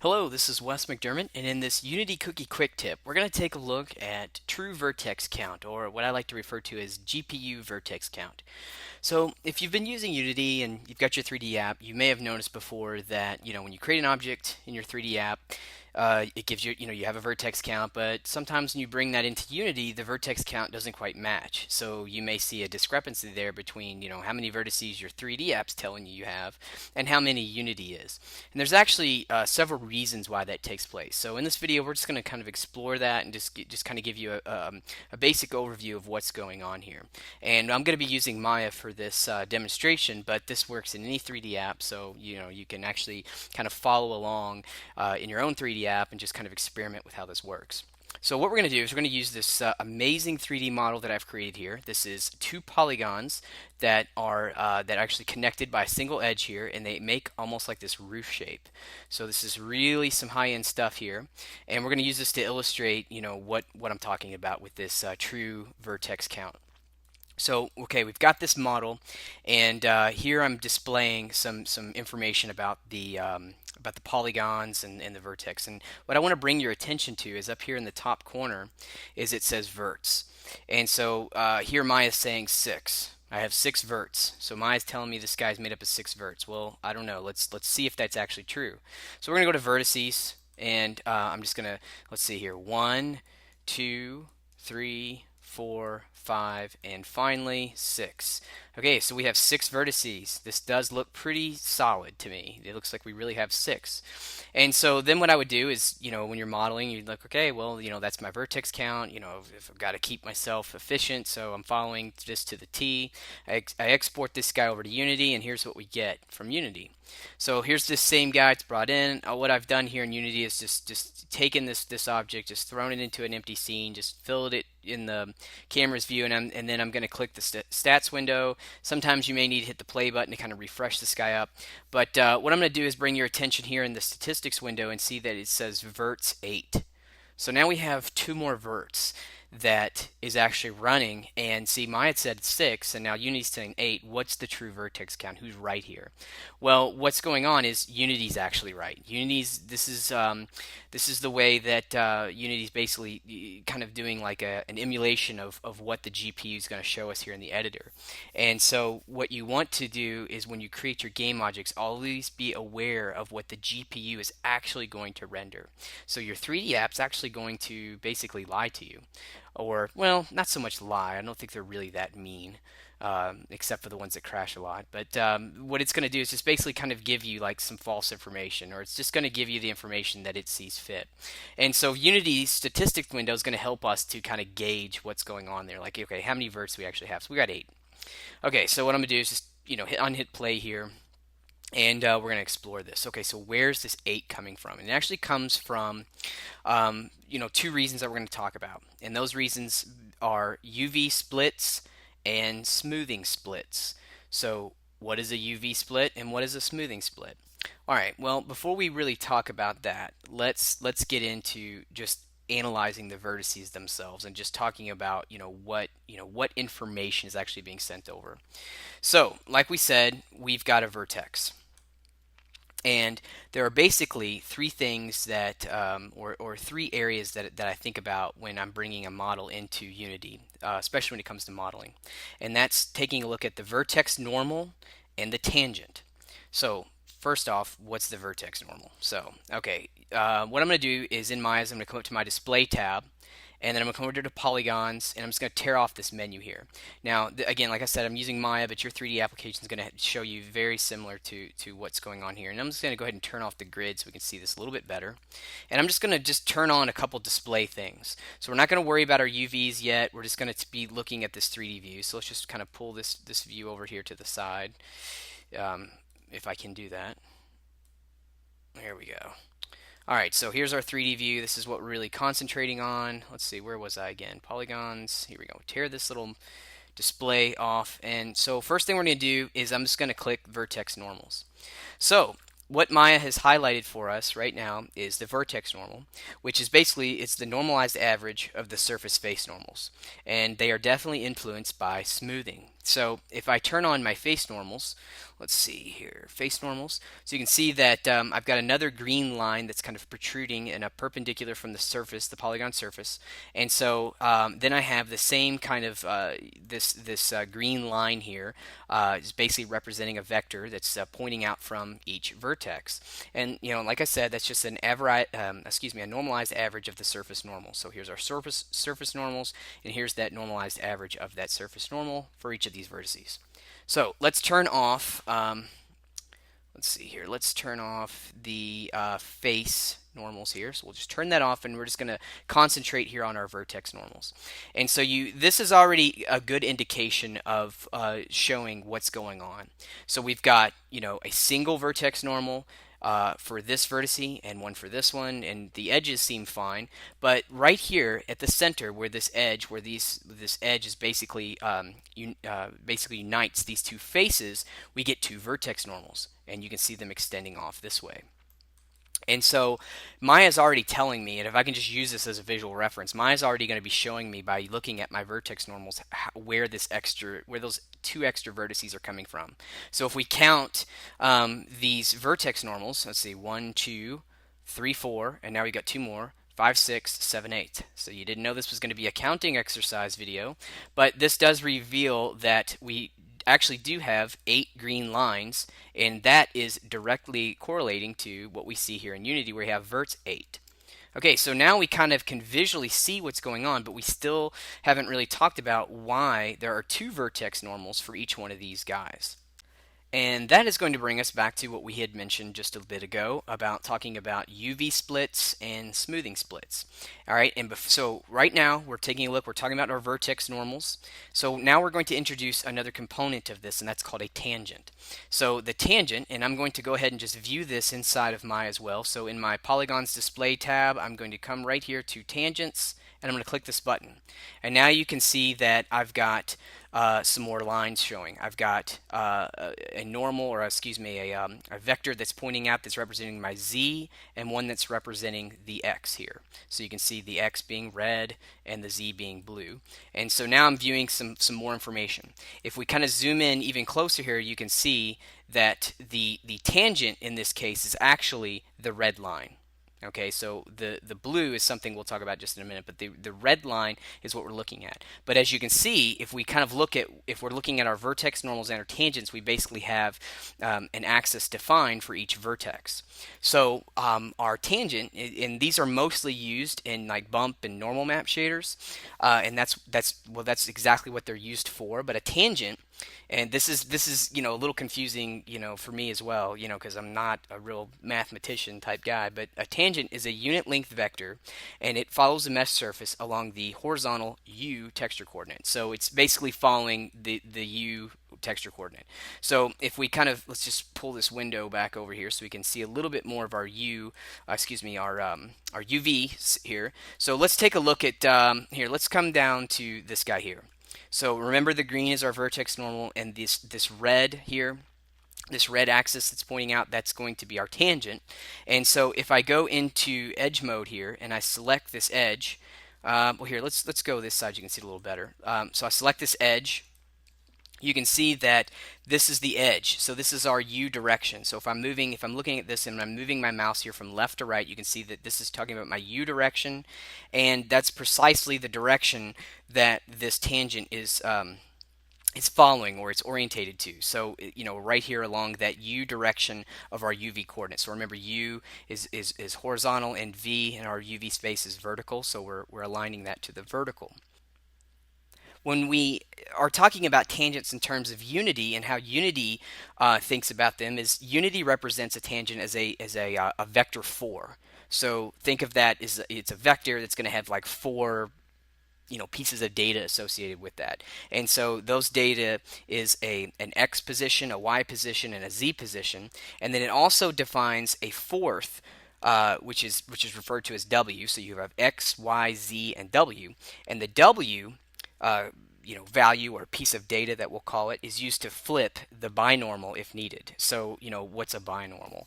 Hello, this is Wes McDermott, and in this Unity Cookie Quick Tip, we're going to take a look at true vertex count, or what I like to refer to as GPU vertex count. So, if you've been using Unity and you've got your 3D app, you may have noticed before that, when you create an object in your 3D app, it gives you, you have a vertex count, but sometimes when you bring that into Unity, the vertex count doesn't quite match. So you may see a discrepancy there between, how many vertices your 3D app's telling you have and how many Unity is. And there's actually several reasons why that takes place. So in this video, we're just going to kind of explore that and just kind of give you a basic overview of what's going on here. And I'm going to be using Maya for this demonstration, but this works in any 3D app, so you can actually kind of follow along in your own 3D app and just kind of experiment with how this works. So what we're going to do is we're going to use this amazing 3D model that I've created here. This is two polygons that are actually connected by a single edge here, and they make almost like this roof shape. So this is really some high-end stuff here, and we're going to use this to illustrate, what I'm talking about with this true vertex count. So, okay, we've got this model, and here I'm displaying some information about the polygons and the vertex. And what I want to bring your attention to is up here in the top corner, is it says verts. And so here Maya's saying 6. I have 6 verts. So Maya's telling me this guy's made up of 6 verts. Well, I don't know. Let's see if that's actually true. So we're gonna go to vertices, and I'm just gonna let's see here. 1, 2, 3, 4, 5, and finally 6. Okay, so we have 6 vertices. This does look pretty solid to me. It looks like we really have 6. And so then what I would do is, when you're modeling, you'd look, okay, well, that's my vertex count. If I've got to keep myself efficient, so I'm following this to the T. I export this guy over to Unity, and here's what we get from Unity. So here's this same guy it's brought in. What I've done here in Unity is just taken this object, just thrown it into an empty scene, just filled it in the camera's view, and then I'm going to click the stats window. Sometimes you may need to hit the play button to kind of refresh this guy up. But what I'm going to do is bring your attention here in the statistics window and see that it says verts 8. So now we have 2 more verts that is actually running, and see, Maya said 6 and now Unity's saying 8. What's the true vertex count? Who's right here? Well, what's going on is Unity's actually right. This is the way that Unity's basically kind of doing like an emulation of what the GPU is going to show us here in the editor. And so what you want to do is when you create your game objects, always be aware of what the GPU is actually going to render. So your 3D app's actually going to basically lie to you. Or, well, not so much lie. I don't think they're really that mean. Except for the ones that crash a lot. But what it's going to do is just basically kind of give you like some false information, or it's just going to give you the information that it sees fit. And so Unity's statistics window is going to help us to kind of gauge what's going on there. Like, okay, how many verts do we actually have? So we got 8. Okay, so what I'm going to do is just hit play here. And we're going to explore this. Okay, so where's this 8 coming from? And it actually comes from, 2 reasons that we're going to talk about. And those reasons are UV splits and smoothing splits. So what is a UV split and what is a smoothing split? All right, well, before we really talk about that, let's get into just analyzing the vertices themselves and just talking about what information is actually being sent over. So, like we said, we've got a vertex. And there are basically 3 things that, or 3 areas that I think about when I'm bringing a model into Unity, especially when it comes to modeling. And that's taking a look at the vertex normal and the tangent. So, first off, what's the vertex normal? So, okay, what I'm going to do is in Maya, I'm going to come up to my display tab, and then I'm going to come over to polygons, and I'm just going to tear off this menu here. Now, again, like I said, I'm using Maya, but your 3D application is going to show you very similar to what's going on here. And I'm just going to go ahead and turn off the grid so we can see this a little bit better. And I'm just going to turn on a couple display things. So we're not going to worry about our UVs yet. We're just going to be looking at this 3D view. So let's just kind of pull this view over here to the side, if I can do that. There we go. Alright, so here's our 3D view. This is what we're really concentrating on. Let's see, where was I again? Polygons. Here we go. Tear this little display off. And so first thing we're going to do is I'm just going to click Vertex Normals. So what Maya has highlighted for us right now is the vertex normal, which is basically it's the normalized average of the surface face normals. And they are definitely influenced by smoothing. So if I turn on my face normals, let's see here, face normals. So you can see that I've got another green line that's kind of protruding in a perpendicular from the surface, the polygon surface. And so then I have the same kind of this green line here is basically representing a vector that's pointing out from each vertex. And like I said, that's just an a normalized average of the surface normal. So here's our surface normals, and here's that normalized average of that surface normal for each of these vertices. So let's turn off. Let's see here. Let's turn off the face normals here. So we'll just turn that off, and we're just going to concentrate here on our vertex normals. And so this is already a good indication of showing what's going on. So we've got a single vertex normal for this vertice and one for this one, and the edges seem fine. But right here at the center, where this edge, this edge is basically basically unites these two faces, we get two vertex normals, and you can see them extending off this way. And so Maya's already telling me, and if I can just use this as a visual reference, Maya's already going to be showing me by looking at my vertex normals where those two extra vertices are coming from. So if we count these vertex normals, let's see, 1, 2, 3, 4, and now we got two more. 5, 6, 7, 8. So you didn't know this was going to be a counting exercise video, but this does reveal that we actually do have 8 green lines, and that is directly correlating to what we see here in Unity, where we have vert 8. Okay, so now we kind of can visually see what's going on, but we still haven't really talked about why there are 2 vertex normals for each one of these guys. And that is going to bring us back to what we had mentioned just a bit ago about talking about UV splits and smoothing splits. All right, and so right now we're taking a look, we're talking about our vertex normals. So now we're going to introduce another component of this, and that's called a tangent. So the tangent, and I'm going to go ahead and just view this inside of Maya as well. So in my polygons display tab, I'm going to come right here to tangents, and I'm going to click this button. And now you can see that I've got some more lines showing. I've got a normal, or excuse me, a vector that's pointing out that's representing my z, and one that's representing the x here. So you can see the x being red and the z being blue. And so now I'm viewing some more information. If we kind of zoom in even closer here, you can see that the tangent in this case is actually the red line. Okay, so the blue is something we'll talk about just in a minute, but the red line is what we're looking at. But as you can see, if we kind of if we're looking at our vertex normals and our tangents, we basically have an axis defined for each vertex. So our tangent, and these are mostly used in like bump and normal map shaders, and that's exactly what they're used for. But a tangent, and this is a little confusing for me as well, because I'm not a real mathematician type guy, but a tangent is a unit length vector, and it follows the mesh surface along the horizontal u texture coordinate. So it's basically following the u texture coordinate. So if we let's just pull this window back over here so we can see a little bit more of our our UV here. So let's take a look at here. Let's come down to this guy here. So remember, the green is our vertex normal, and this red here, this red axis that's pointing out, that's going to be our tangent. And so if I go into edge mode here and I select this edge, well, here, let's go this side, you can see it a little better. So I select this edge. You can see that this is the edge. So this is our U direction. So if I'm looking at this and I'm moving my mouse here from left to right, you can see that this is talking about my U direction, and that's precisely the direction that this tangent is following, or it's orientated to. So right here along that U direction of our UV coordinates. So remember, U is horizontal, and V in our UV space is vertical. So we're aligning that to the vertical. When we are talking about tangents in terms of Unity and how Unity thinks about them, is Unity represents a tangent as a vector 4. So think of that as it's a vector that's going to have like 4 pieces of data associated with that. And so those data is an x position, a y position, and a z position. And then it also defines a fourth, which is referred to as w. So you have x, y, z, and w. And the w value, or piece of data that we'll call it, is used to flip the binormal if needed. So what's a binormal?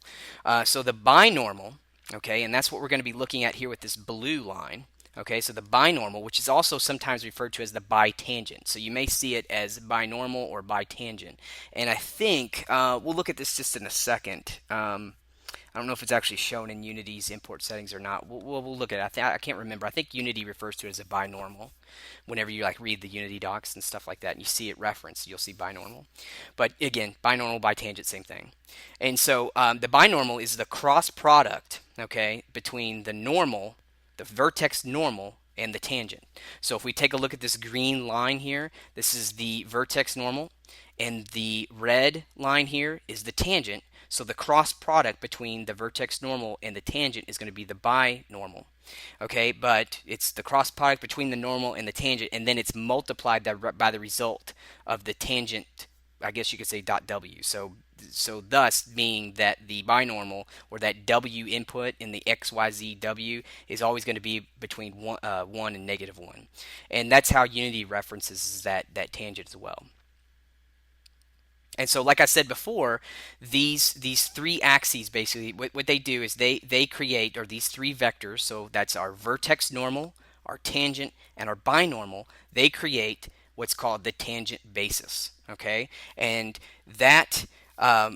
So the binormal, okay, and that's what we're going to be looking at here with this blue line. Okay, so the binormal, which is also sometimes referred to as the bitangent. So you may see it as binormal or bitangent. And I think we'll look at this just in a second. I don't know if it's actually shown in Unity's import settings or not. We'll look at it. I can't remember. I think Unity refers to it as a binormal. Whenever you like read the Unity docs and stuff like that, and you see it referenced, you'll see binormal. But again, binormal, bitangent, same thing. And so the binormal is the cross product, okay, between the normal, the vertex normal, and the tangent. So if we take a look at this green line here, this is the vertex normal, and the red line here is the tangent. So the cross product between the vertex normal and the tangent is going to be the binormal. Okay, but it's the cross product between the normal and the tangent, and then it's multiplied by the result of the tangent. I guess you could say dot w. So thus being that the binormal or that w input in the xyz w is always going to be between 1 and -1, and that's how Unity references that tangent as well. And so, like I said before, these three axes basically what they do is they create, or these three vectors. So that's our vertex normal, our tangent, and our binormal. They create what's called the tangent basis. Okay, and that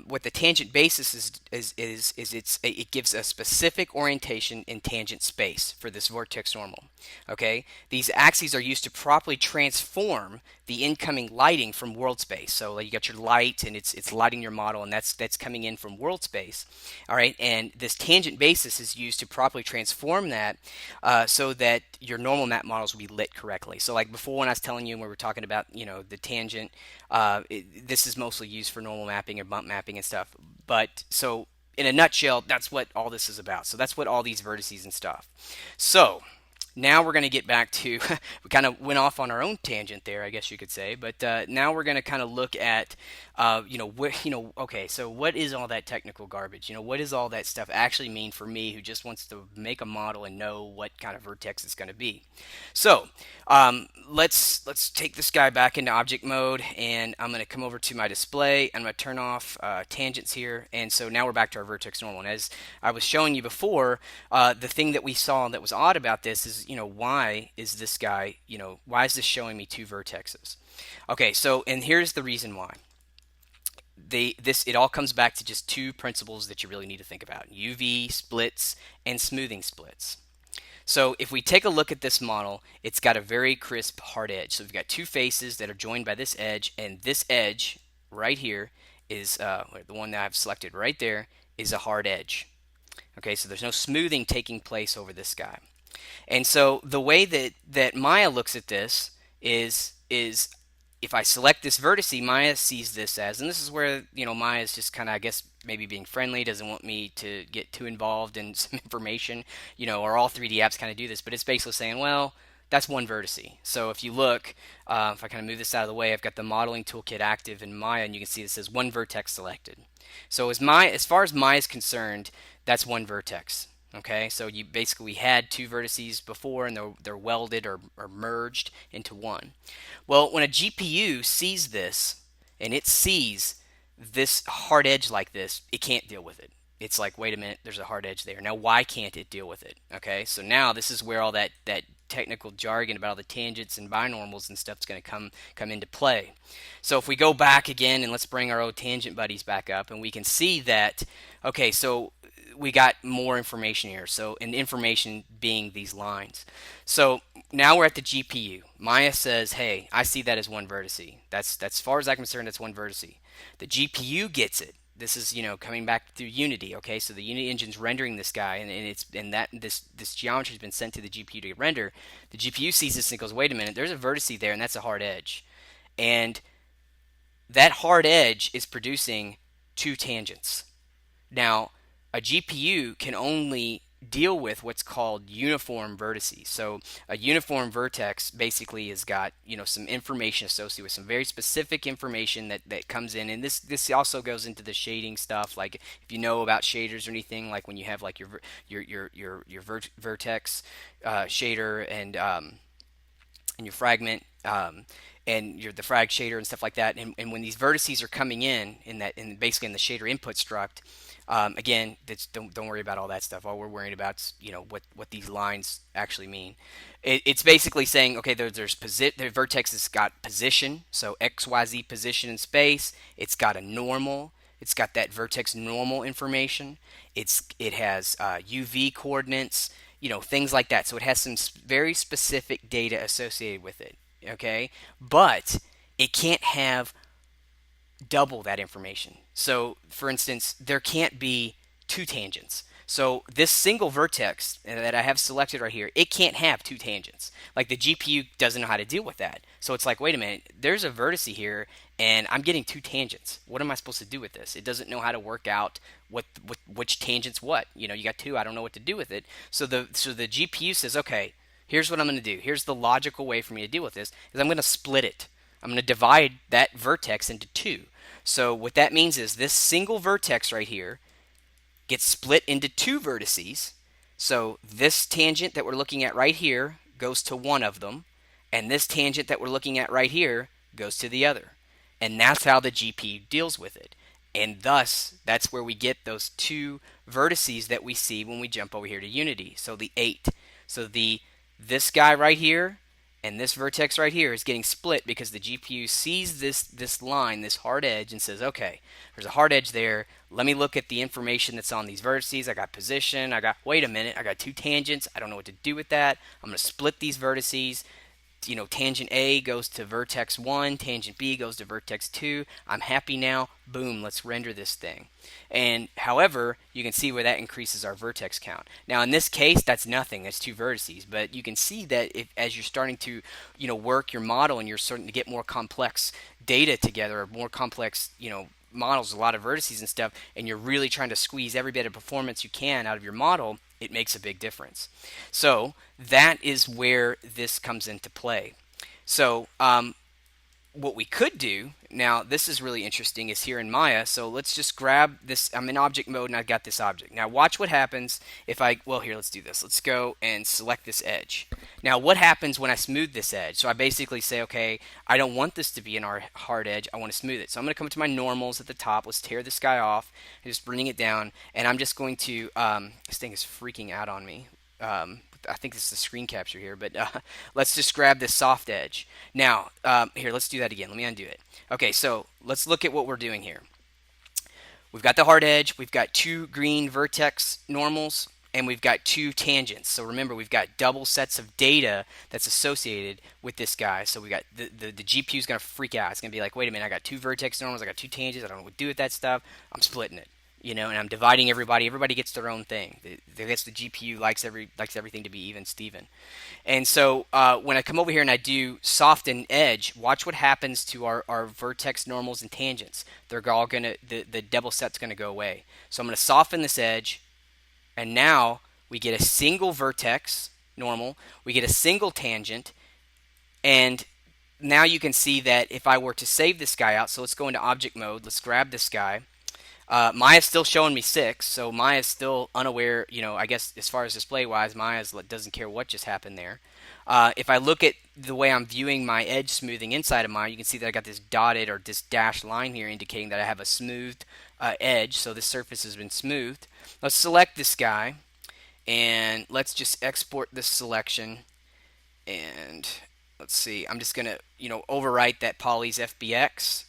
what the tangent basis it gives a specific orientation in tangent space for this vertex normal. Okay, these axes are used to properly transform the incoming lighting from world space. So you got your light, and it's lighting your model, and that's coming in from world space. All right, and this tangent basis is used to properly transform that so that your normal map models will be lit correctly. So like before, when I was telling you when we were talking about the tangent, this is mostly used for normal mapping or bump mapping and stuff. But so in a nutshell, that's what all this is about. So that's what all these vertices and stuff. So now we're going to get back to we kind of went off on our own tangent there, I guess you could say. But now we're going to kind of look at okay, so what is all that technical garbage? What does all that stuff actually mean for me who just wants to make a model and know what kind of vertex it's going to be? So let's take this guy back into object mode, and I'm going to come over to my display. I'm going to turn off tangents here, and so now we're back to our vertex normal. And as I was showing you before, the thing that we saw that was odd about this is, why is this guy, why is this showing me two vertexes? Okay, so and here's the reason why. It all comes back to just two principles that you really need to think about: UV splits and smoothing splits. So if we take a look at this model, it's got a very crisp hard edge. So we've got two faces that are joined by this edge, and this edge right here is the one that I've selected right there is a hard edge. Okay, so there's no smoothing taking place over this guy. And so the way that Maya looks at this is if I select this vertice, Maya sees this as, and this is where Maya is just kind of, I guess, maybe being friendly, doesn't want me to get too involved in some information, or all 3D apps kind of do this, but it's basically saying, well, that's one vertice. So if you look, if I kind of move this out of the way, I've got the modeling toolkit active in Maya, and you can see it says one vertex selected. So as far as Maya is concerned, that's one vertex. Okay, so you basically had two vertices before, and they're welded or merged into one. Well, when a GPU sees this, and it sees this hard edge like this, it can't deal with it. It's like, wait a minute, there's a hard edge there. Now, why can't it deal with it? Okay, so now this is where all that technical jargon about all the tangents and binormals and stuff is going to come into play. So if we go back again, and let's bring our old tangent buddies back up, and we can see that, okay, so we got more information here. So, and information being these lines. So now we're at the GPU. Maya says, hey, I see that as one vertice. That's as far as I'm concerned, that's one vertice. The GPU gets it. This is, coming back through Unity. Okay, so the Unity engine's rendering this guy, and this geometry has been sent to the GPU to render. The GPU sees this and goes, wait a minute, there's a vertice there, and that's a hard edge, and that hard edge is producing two tangents. Now, a GPU can only deal with what's called uniform vertices. So a uniform vertex basically has got some information associated with some very specific information that comes in, and this also goes into the shading stuff. Like if you know about shaders or anything, like when you have like your vertex shader and your fragment. And the frag shader and stuff like that, and when these vertices are coming in basically in the shader input struct, Again, don't worry about all that stuff. All we're worried about is what these lines actually mean. It's basically saying, okay, the vertex has got position, so XYZ position in space. It's got a normal. It's got that vertex normal information. It has UV coordinates, things like that. So it has some very specific data associated with it. Okay, but it can't have double that information. So, for instance, there can't be two tangents. So this single vertex that I have selected right here, it can't have two tangents. Like the GPU doesn't know how to deal with that. So it's like, wait a minute, there's a vertice here, and I'm getting two tangents. What am I supposed to do with this? It doesn't know how to work out which tangents what. You got two. I don't know what to do with it. So the GPU says, okay, here's what I'm going to do. Here's the logical way for me to deal with this. Is I'm going to split it. I'm going to divide that vertex into two. So what that means is this single vertex right here gets split into two vertices. So this tangent that we're looking at right here goes to one of them, and this tangent that we're looking at right here goes to the other. And that's how the GPU deals with it. And thus, that's where we get those two vertices that we see when we jump over here to Unity. So the 8. So this guy right here and this vertex right here is getting split because the GPU sees this line, this hard edge, and says, okay, there's a hard edge there. Let me look at the information that's on these vertices. I got position. Wait a minute, I got two tangents. I don't know what to do with that. I'm going to split these vertices. Tangent A goes to vertex 1, tangent B goes to vertex 2. I'm happy now. Boom, let's render this thing. And however, you can see where that increases our vertex count. Now in this case, that's nothing. That's two vertices. But you can see that as you're starting to, work your model and you're starting to get more complex data together, or more complex, models, a lot of vertices and stuff, and you're really trying to squeeze every bit of performance you can out of your model, it makes a big difference. So that is where this comes into play. So what we could do, now this is really interesting, is here in Maya. So let's just grab this. I'm in object mode and I've got this object. Now watch what happens if here, let's do this. Let's go and select this edge. Now what happens when I smooth this edge? So I basically say, okay, I don't want this to be an hard edge. I want to smooth it. So I'm going to come to my normals at the top. Let's tear this guy off and just bring it down. And I'm just going to, this thing is freaking out on me. I think this is the screen capture here, but let's just grab this soft edge. Now, here, let's do that again. Let me undo it. Okay, so let's look at what we're doing here. We've got the hard edge, we've got two green vertex normals, and we've got two tangents. So remember, we've got double sets of data that's associated with this guy. So we got the GPU is going to freak out. It's going to be like, wait a minute, I got two vertex normals, I got two tangents, I don't know what to do with that stuff. I'm splitting it. And I'm dividing everybody. Everybody gets their own thing. I guess the GPU likes everything to be even Steven. And so when I come over here and I do soften edge, watch what happens to our vertex normals and tangents. They're all gonna the double set's gonna go away. So I'm gonna soften this edge, and now we get a single vertex normal. We get a single tangent, and now you can see that if I were to save this guy out, so let's go into object mode. Let's grab this guy. Maya's still showing me 6, so Maya's still unaware, I guess as far as display-wise, Maya's doesn't care what just happened there. If I look at the way I'm viewing my edge smoothing inside of Maya, you can see that I got this dotted or this dashed line here indicating that I have a smoothed edge, so this surface has been smoothed. Let's select this guy, and let's just export this selection, and let's see, I'm just going to, overwrite that Poly's FBX.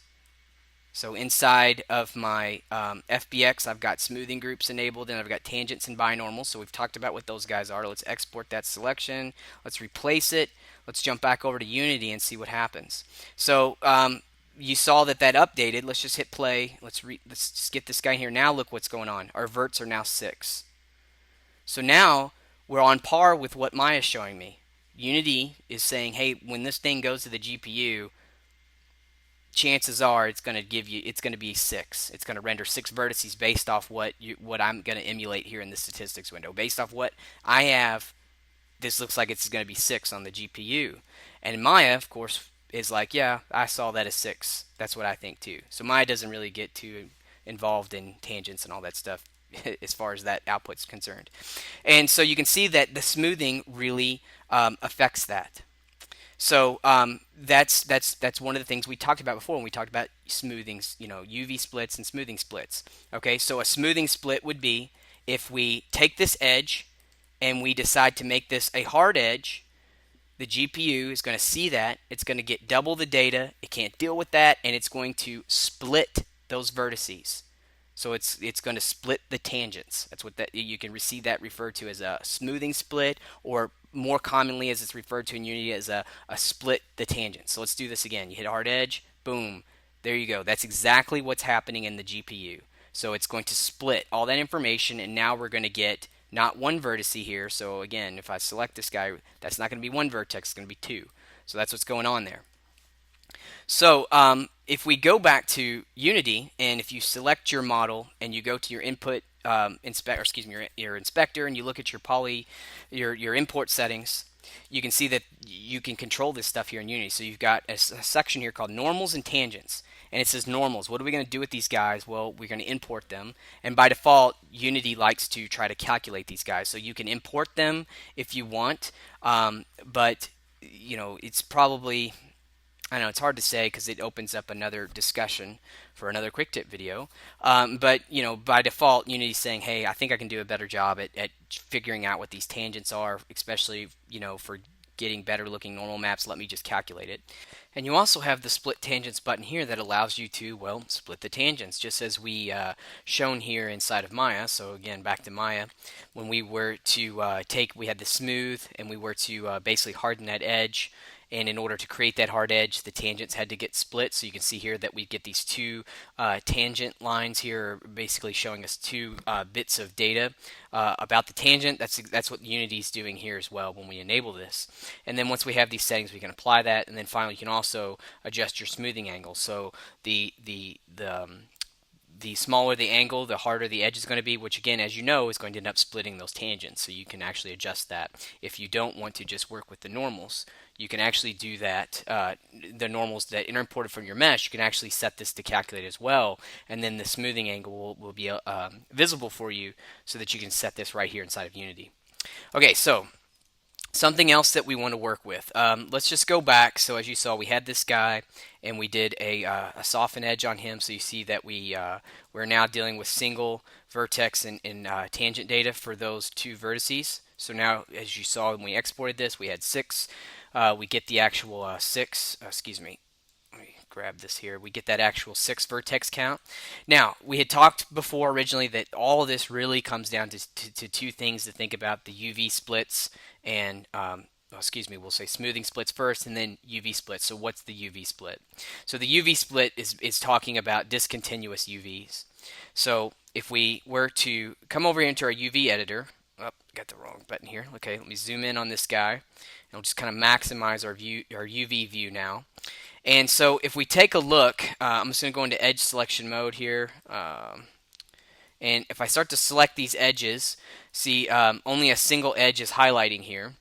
So inside of my FBX, I've got smoothing groups enabled, and I've got tangents and binormals. So we've talked about what those guys are. Let's export that selection. Let's replace it. Let's jump back over to Unity and see what happens. So you saw that updated. Let's just hit play. Let's just get this guy here. Now look what's going on. Our verts are now 6. So now we're on par with what Maya's showing me. Unity is saying, hey, when this thing goes to the GPU, chances are it's going to be 6. It's going to render 6 vertices based off what I'm going to emulate here in the statistics window. Based off what I have, this looks like it's going to be 6 on the GPU. And Maya, of course, is like, yeah, I saw that as 6. That's what I think too. So Maya doesn't really get too involved in tangents and all that stuff as far as that output's concerned. And so you can see that the smoothing really affects that. So that's one of the things we talked about before when we talked about smoothing, UV splits and smoothing splits. Okay, so a smoothing split would be if we take this edge and we decide to make this a hard edge. The GPU is going to see that. It's going to get double the data. It can't deal with that, and it's going to split those vertices. So it's going to split the tangents. That's what that you can see that referred to as a smoothing split, or more commonly as it's referred to in Unity as a split the tangent. So let's do this again. You hit a hard edge, boom, there you go. That's exactly what's happening in the GPU. So it's going to split all that information, and now we're going to get not one vertex here. So again, if I select this guy, that's not going to be one vertex, it's going to be two. So that's what's going on there. So if we go back to Unity, and if you select your model and you go to your input your inspector, and you look at your your import settings, you can see that you can control this stuff here in Unity. So you've got a section here called normals and tangents, and it says normals. What are we going to do with these guys? Well, we're going to import them, and by default, Unity likes to try to calculate these guys. So you can import them if you want, but it's probably, I know it's hard to say because it opens up another discussion for another quick tip video. But by default, Unity's saying, "Hey, I think I can do a better job at figuring out what these tangents are, especially for getting better looking normal maps. Let me just calculate it." And you also have the split tangents button here that allows you to, well, split the tangents, just as we shown here inside of Maya. So again, back to Maya, when we were to we had the smooth, and we were to basically harden that edge. And in order to create that hard edge, the tangents had to get split. So you can see here that we get these two tangent lines here, basically showing us two bits of data about the tangent. That's what Unity is doing here as well when we enable this. And then once we have these settings, we can apply that. And then finally, you can also adjust your smoothing angle. So the smaller the angle, the harder the edge is going to be, which again, as you know, is going to end up splitting those tangents. So you can actually adjust that. If you don't want to just work with the normals, you can actually do that. The normals that are imported from your mesh, you can actually set this to calculate as well, and then the smoothing angle will be visible for you so that you can set this right here inside of Unity. Okay, so something else that we want to work with. Let's just go back. So as you saw, we had this guy, and we did a soften edge on him. So you see that we're now dealing with single vertex and tangent data for those two vertices. So now, as you saw when we exported this, we had 6. We get the actual 6. Excuse me. Let me grab this here. We get that actual 6 vertex count. Now, we had talked before originally that all of this really comes down to two things to think about: the UV splits and we'll say smoothing splits first, and then UV splits. So what's the UV split? So the UV split is talking about discontinuous UVs. So if we were to come over into our UV editor, got the wrong button here. Okay, let me zoom in on this guy, and we'll just kind of maximize our UV view now. And so if we take a look, I'm just going to go into edge selection mode here. And if I start to select these edges, see only a single edge is highlighting here.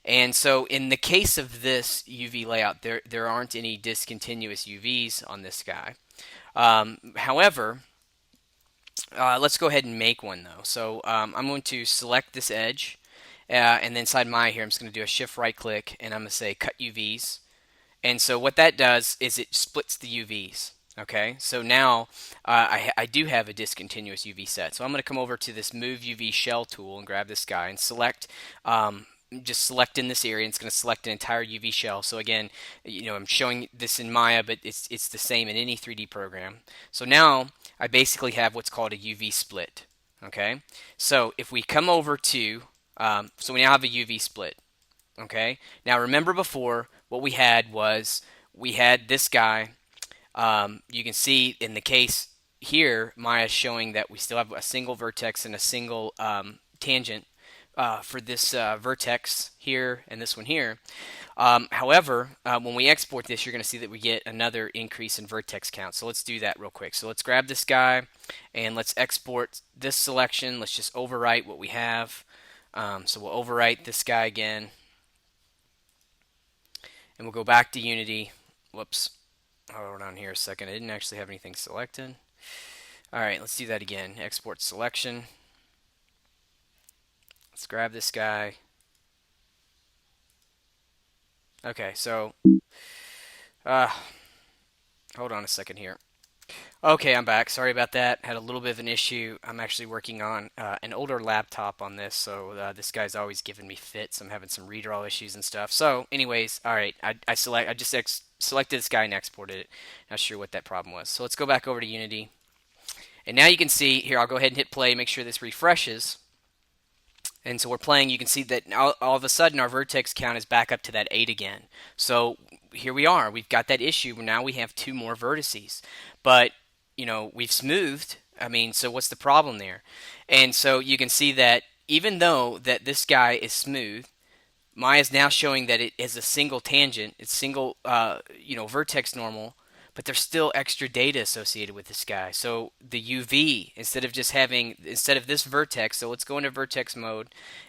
And so in the case of this UV layout, there aren't any discontinuous UVs on this guy. However, let's go ahead and make one though. So I'm going to select this edge, and then inside Maya here, I'm just going to do a shift right click, and I'm going to say cut UVs. And so what that does is it splits the UVs. Okay, so now I do have a discontinuous UV set. So I'm going to come over to this Move UV Shell tool and grab this guy and select, just select in this area, and it's going to select an entire UV shell. So again, I'm showing this in Maya, but it's the same in any 3D program. So now I basically have what's called a UV split. Okay, so if we come over to, so we now have a UV split. Okay, now remember before what we had was we had this guy. You can see in the case here, Maya is showing that we still have a single vertex and a single tangent for this vertex here and this one here. However, when we export this, you're going to see that we get another increase in vertex count. So let's do that real quick. So let's grab this guy and let's export this selection. Let's just overwrite what we have. So we'll overwrite this guy again. And we'll go back to Unity. Whoops. Hold on here a second. I didn't actually have anything selected. Alright, let's do that again. Export selection. Let's grab this guy. Okay, so uh, hold on a second here. Okay, I'm back. Sorry about that. Had a little bit of an issue. I'm actually working on an older laptop on this, so this guy's always giving me fits. I'm having some redraw issues and stuff. So, anyways, all right. I just selected this guy and exported it. Not sure what that problem was. So let's go back over to Unity, and now you can see here. I'll go ahead and hit play. Make sure this refreshes. And so we're playing. You can see that all of a sudden our vertex count is back up to that 8 again. So here we are. We've got that issue. Now we have two more vertices. But, we've smoothed. I mean, so what's the problem there? And so you can see that even though that this guy is smooth, Maya's now showing that it is a single tangent. It's single, vertex normal, but there's still extra data associated with this guy. So the UV, instead of this vertex, so let's go into vertex mode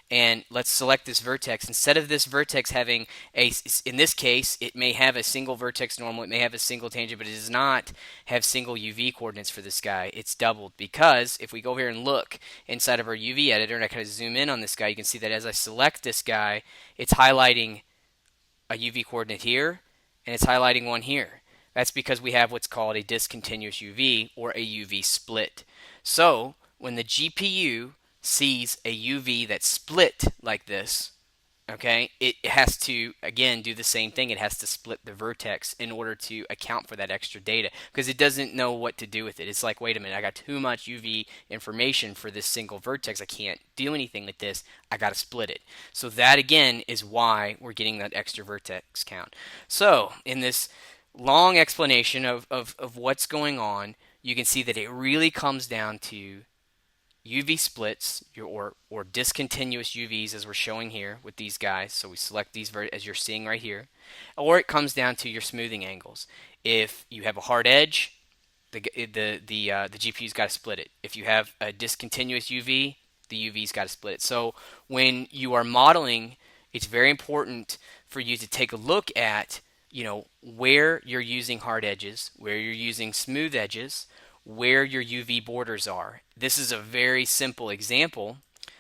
and let's select this vertex. Instead of this vertex having in this case, it may have a single vertex normal, it may have a single tangent, but it does not have single UV coordinates for this guy. It's doubled because if we go here and look inside of our UV editor and I kind of zoom in on this guy, you can see that as I select this guy, it's highlighting a UV coordinate here and it's highlighting one here. That's because we have what's called a discontinuous UV or a UV split. So when the GPU sees a UV that's split like this, okay, it has to again do the same thing. It has to split the vertex in order to account for that extra data because it doesn't know what to do with it. It's like, wait a minute, I got too much UV information for this single vertex. I can't do anything with this. I got to split it. So that again is why we're getting that extra vertex count. So in this long explanation of what's going on, you can see that it really comes down to UV splits or discontinuous UVs as we're showing here with these guys. So we select these as you're seeing right here. Or it comes down to your smoothing angles. If you have a hard edge, the GPU's got to split it. If you have a discontinuous UV, the UV's got to split it. So when you are modeling, it's very important for you to take a look at where you're using hard edges, where you're using smooth edges, where your UV borders are. This is a very simple example.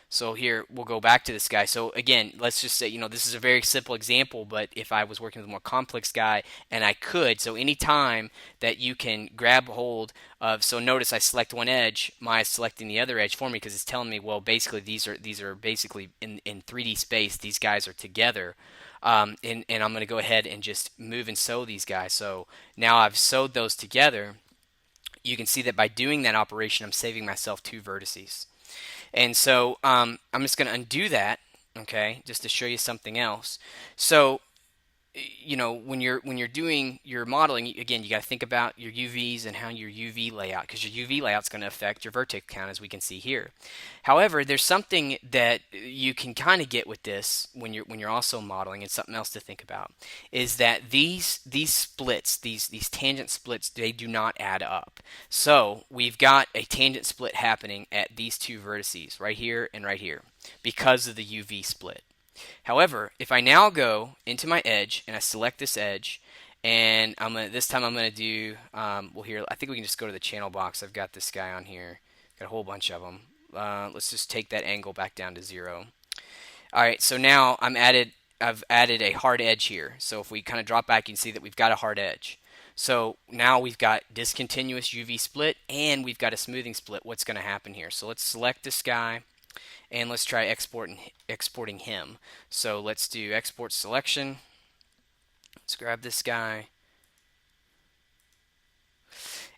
So here, we'll go back to this guy. So again, let's just say, this is a very simple example, but if I was working with a more complex guy, and I could, so anytime that you can grab hold of, so notice I select one edge, Maya's selecting the other edge for me because it's telling me, well, basically these are basically in 3D space, these guys are together. And I'm going to go ahead and just move and sew these guys. So now I've sewed those together. You can see that by doing that operation, I'm saving myself two vertices. And so I'm just going to undo that, okay, just to show you something else. So when you're doing your modeling, again, you got to think about your UVs and how your UV layout, because your UV layout is going to affect your vertex count, as we can see here. However, there's something that you can kind of get with this when you're also modeling, and something else to think about is that these splits, these tangent splits, they do not add up. So we've got a tangent split happening at these two vertices, right here and right here, because of the UV split. However, if I now go into my edge and I select this edge, and this time I'm gonna do well here. I think we can just go to the channel box. I've got this guy on here. Got a whole bunch of them. Let's just take that angle back down to 0. All right. So now I've added a hard edge here. So if we kind of drop back, you can see that we've got a hard edge. So now we've got discontinuous UV split and we've got a smoothing split. What's going to happen here? So let's select this guy. And let's try exporting him. So let's do export selection. Let's grab this guy.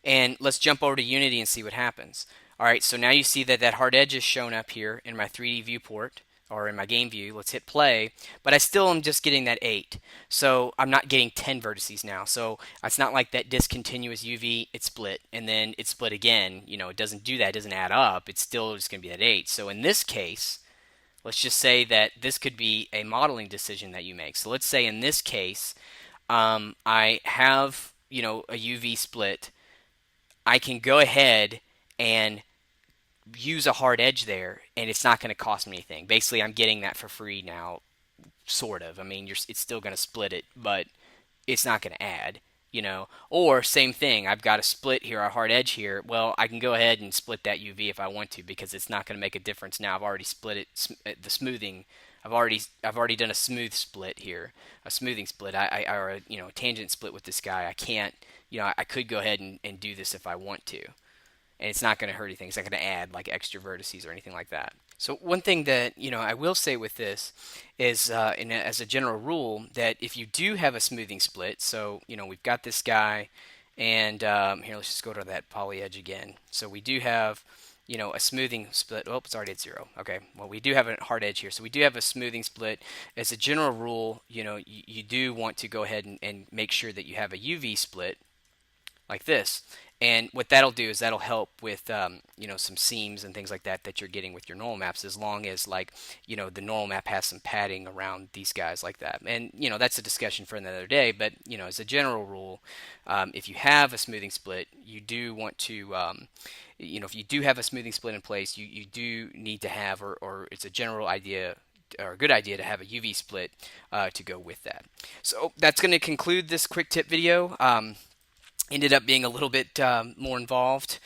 And let's jump over to Unity and see what happens. All right, so now you see that hard edge is shown up here in my 3D viewport, or in my game view. Let's hit play, but I still am just getting that 8. So I'm not getting 10 vertices now. So it's not like that discontinuous UV, it split, and then it split again. It doesn't do that. It doesn't add up. It's still just going to be that 8. So in this case, let's just say that this could be a modeling decision that you make. So let's say in this case, I have, a UV split. I can go ahead and use a hard edge there, and it's not going to cost me anything. Basically, I'm getting that for free now, sort of. I mean, it's still going to split it, but it's not going to add. or same thing, I've got a split here, a hard edge here. Well, I can go ahead and split that UV if I want to because it's not going to make a difference now. I've already split it, the smoothing. I've already done a smooth split here, a smoothing split. Or a tangent split with this guy. I can't, I could go ahead and do this if I want to, and it's not going to hurt anything. It's not going to add like extra vertices or anything like that. So one thing that I will say with this is, as a general rule, that if you do have a smoothing split, so we've got this guy, and here let's just go to that poly edge again. So we do have a smoothing split. Oh, it's already at 0. Okay, well we do have a hard edge here, so we do have a smoothing split. As a general rule, you do want to go ahead and make sure that you have a UV split like this. And what that'll do is that'll help with some seams and things like that you're getting with your normal maps, as long as the normal map has some padding around these guys like that. And that's a discussion for another day. But as a general rule, if you have a smoothing split, you do want to if you do have a smoothing split in place, you do need to have, or it's a general idea or a good idea to have a UV split to go with that. So that's going to conclude this quick tip video. Ended up being a little bit more involved,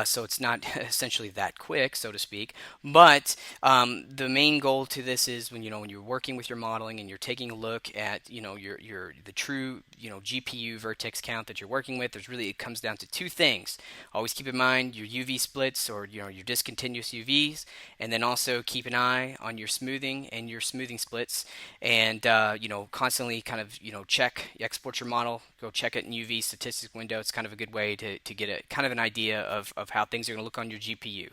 so it's not essentially that quick, so to speak. But the main goal to this is when you're working with your modeling and you're taking a look at the true GPU vertex count that you're working with. It comes down to two things. Always keep in mind your UV splits, or your discontinuous UVs, and then also keep an eye on your smoothing and your smoothing splits, and constantly kind of export your model, go check it in UV statistics window. It's kind of a good way to get a kind of an idea of how things are going to look on your GPU.